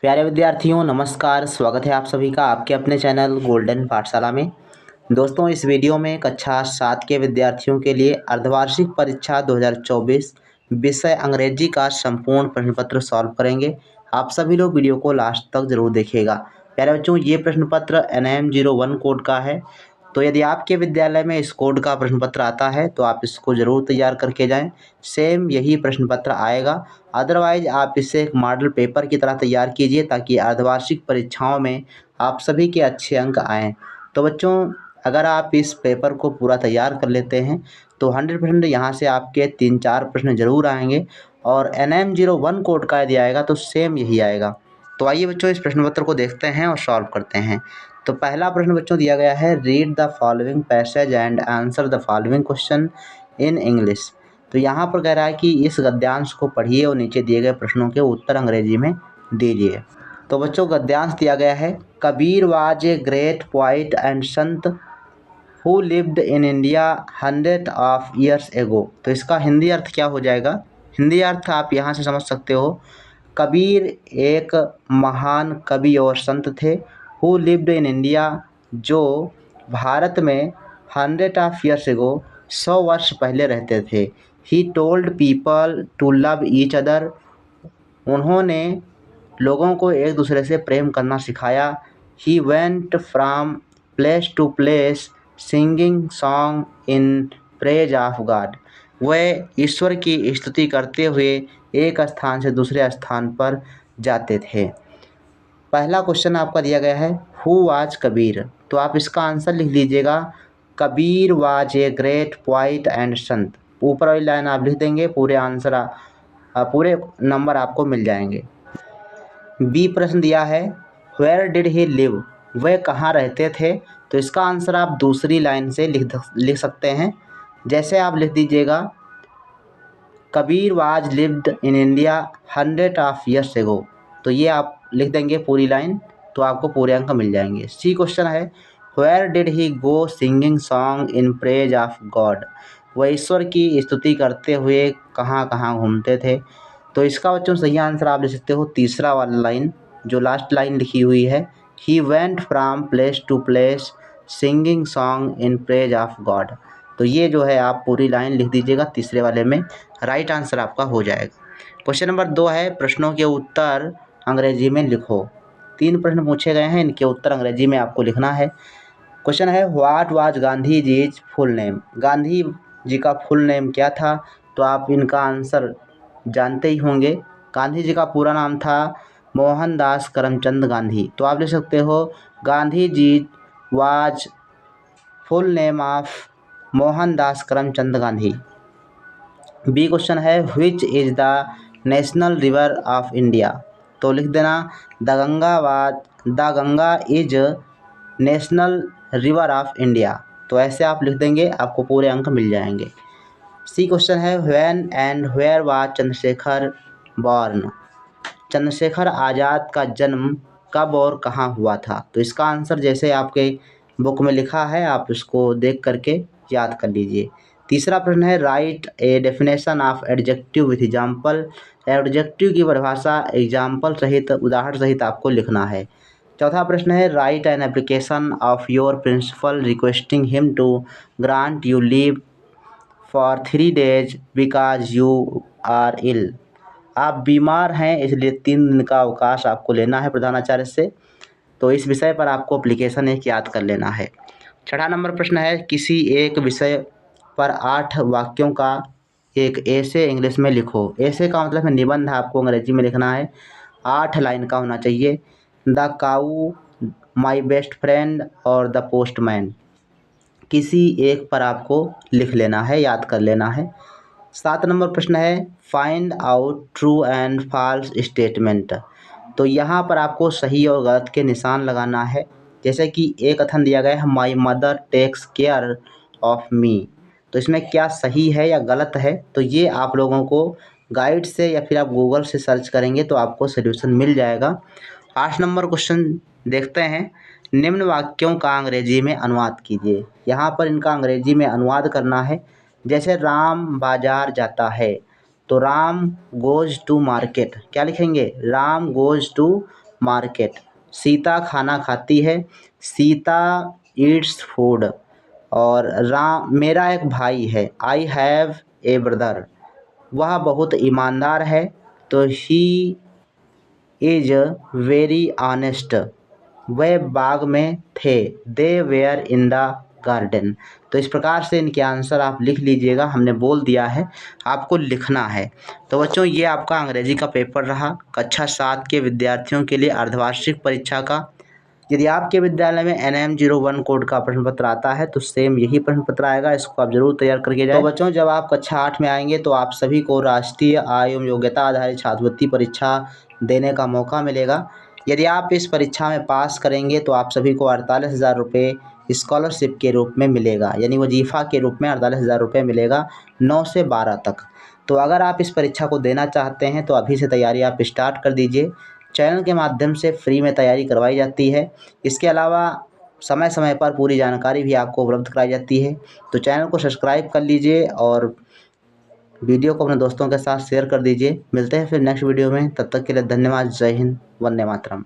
प्यारे विद्यार्थियों नमस्कार, स्वागत है आप सभी का आपके अपने चैनल गोल्डन पाठशाला में। दोस्तों, इस वीडियो में कक्षा 7 के विद्यार्थियों के लिए अर्धवार्षिक परीक्षा 2024 विषय अंग्रेजी का संपूर्ण प्रश्न पत्र सॉल्व करेंगे। आप सभी लोग वीडियो को लास्ट तक जरूर देखिएगा। प्यारे बच्चों, ये प्रश्न पत्र NIM01 कोड का है, तो यदि आपके विद्यालय में इस कोड का प्रश्न पत्र आता है तो आप इसको ज़रूर तैयार करके जाएं। सेम यही प्रश्न पत्र आएगा, अदरवाइज आप इसे एक मॉडल पेपर की तरह तैयार कीजिए ताकि अर्धवार्षिक परीक्षाओं में आप सभी के अच्छे अंक आएँ। तो बच्चों, अगर आप इस पेपर को पूरा तैयार कर लेते हैं तो 100% यहाँ से आपके 3-4 प्रश्न ज़रूर आएंगे और NIM01 कोड का यदि आएगा तो सेम यही आएगा। तो आइए बच्चों, इस प्रश्न पत्र को देखते हैं और सॉल्व करते हैं। तो पहला प्रश्न बच्चों दिया गया है, read the following passage and answer the following question in English. तो यहाँ पर कह रहा है कि इस गद्यांश को पढ़िए और नीचे दिए गए प्रश्नों के उत्तर अंग्रेजी में दीजिए। तो बच्चों, गद्यांश दिया गया है, Kabir was a great poet and sant who lived in India 100 of years ago. तो इसका हिंदी अर्थ क्या हो जाएगा? हिंदी अर्थ आप यहाँ से समझ सकते हो, कबीर एक महान कवि और संत थे, हु लिव्ड इन इंडिया, जो भारत में 100 ऑफ ईयर्स एगो 100 वर्ष पहले रहते थे। He told people to love each other, उन्होंने लोगों को एक दूसरे से प्रेम करना सिखाया। He went from place to place singing song in praise of God, वह ईश्वर की स्तुति करते हुए एक स्थान से दूसरे स्थान पर जाते थे। पहला क्वेश्चन आपका दिया गया है, हु वाज कबीर। तो आप इसका आंसर लिख लीजिएगा, Kabir was a great poet and संत। ऊपर वाली लाइन आप लिख देंगे, पूरे आंसर पूरे नंबर आपको मिल जाएंगे। बी प्रश्न दिया है, वेयर डिड ही लिव, वह कहाँ रहते थे। तो इसका आंसर आप दूसरी लाइन से लिख सकते हैं। जैसे आप लिख दीजिएगा, Kabir was lived in India 100 of years ago, तो ये आप लिख देंगे पूरी लाइन, तो आपको पूरे अंक मिल जाएंगे। सी क्वेश्चन है, where did he go singing song in praise of God, वह ईश्वर की स्तुति करते हुए कहाँ कहाँ घूमते थे। तो इसका बच्चों सही आंसर आप लिख सकते हो तीसरा वाला लाइन, जो लास्ट लाइन लिखी हुई है, he went from place to place singing song in praise of God. तो ये जो है आप पूरी लाइन लिख दीजिएगा तीसरे वाले में, राइट आंसर आपका हो जाएगा। क्वेश्चन नंबर 2 है, प्रश्नों के उत्तर अंग्रेजी में लिखो। 3 प्रश्न पूछे गए हैं, इनके उत्तर अंग्रेजी में आपको लिखना है। क्वेश्चन है, what was Gandhi ji's full name, Gandhi ji का फुल नेम क्या था। तो आप इनका आंसर जानते ही होंगे, गांधी जी का पूरा नाम था मोहनदास करमचंद गांधी। तो आप लिख सकते हो, Gandhi ji was full name of Mohandas Karamchand Gandhi. B question है, which is the national river of India. तो लिख देना, the Ganga is national river of India. तो ऐसे आप लिख देंगे, आपको पूरे अंक मिल जाएंगे। सी क्वेश्चन है, when and where was Chandrashekhar born, Chandrashekhar Azad का जन्म कब और कहाँ हुआ था। तो इसका आंसर जैसे आपके बुक में लिखा है, आप इसको देख करके याद कर लीजिए। तीसरा प्रश्न है, right a definition of adjective with example, adjective की परिभाषा एग्जाम्पल सहित, उदाहरण सहित आपको लिखना है। चौथा प्रश्न है, write an application of your principal requesting him to grant you leave for 3 days because you are ill, आप बीमार हैं इसलिए 3 दिन का अवकाश आपको लेना है प्रधानाचार्य से। तो इस विषय पर आपको एप्लीकेशन एक याद कर लेना है। छठा नंबर प्रश्न है, किसी एक विषय पर 8 वाक्यों का एक ऐसे इंग्लिश में लिखो। ऐसे का मतलब है निबंध, आपको अंग्रेजी में लिखना है, 8 लाइन का होना चाहिए। The cow, my best friend और द पोस्टमैन, किसी एक पर आपको लिख लेना है, याद कर लेना है। 7 नंबर प्रश्न है, find out true and false statement. तो यहाँ पर आपको सही और गलत के निशान लगाना है। जैसे कि एक कथन दिया गया है, my mother takes care of me, तो इसमें क्या सही है या गलत है, तो ये आप लोगों को गाइड से या फिर आप गूगल से सर्च करेंगे तो आपको सल्यूशन मिल जाएगा। 8 नंबर क्वेश्चन देखते हैं, निम्न वाक्यों का अंग्रेजी में अनुवाद कीजिए। यहाँ पर इनका अंग्रेजी में अनुवाद करना है। जैसे राम बाजार जाता है, तो राम गोज टू मार्केट, क्या लिखेंगे, Ram goes to market. Sita खाना खाती है, सीता ईट्स फूड। और राम मेरा एक भाई है, आई हैव ए ब्रदर। वह बहुत ईमानदार है, तो ही इज वेरी ऑनेस्ट। वह बाग में थे, दे वेयर इन द गार्डन। तो इस प्रकार से इनके आंसर आप लिख लीजिएगा, हमने बोल दिया है, आपको लिखना है। तो बच्चों ये आपका अंग्रेजी का पेपर रहा कक्षा 7 के विद्यार्थियों के लिए अर्धवार्षिक परीक्षा का। यदि आपके विद्यालय में NM01 कोड का प्रश्न पत्र आता है तो सेम यही प्रश्न पत्र आएगा, इसको आप जरूर तैयार करके जाएं। तो बच्चों जब आप कक्षा 8 में आएंगे तो आप सभी को राष्ट्रीय आय एवं योग्यता आधारित छात्रवृत्ति परीक्षा देने का मौका मिलेगा। यदि आप इस परीक्षा में पास करेंगे तो आप सभी को 48,000 रुपये स्कॉलरशिप के रूप में मिलेगा, यानी वजीफ़ा के रूप में 48,000 रुपये मिलेगा 9 से 12 तक। तो अगर आप इस परीक्षा को देना चाहते हैं तो अभी से तैयारी आप स्टार्ट कर दीजिए। चैनल के माध्यम से फ्री में तैयारी करवाई जाती है। इसके अलावा समय समय पर पूरी जानकारी भी आपको उपलब्ध कराई जाती है। तो चैनल को सब्सक्राइब कर लीजिए और वीडियो को अपने दोस्तों के साथ शेयर कर दीजिए। मिलते हैं फिर नेक्स्ट वीडियो में, तब तक के लिए धन्यवाद। जय हिंद, वंदे मातरम।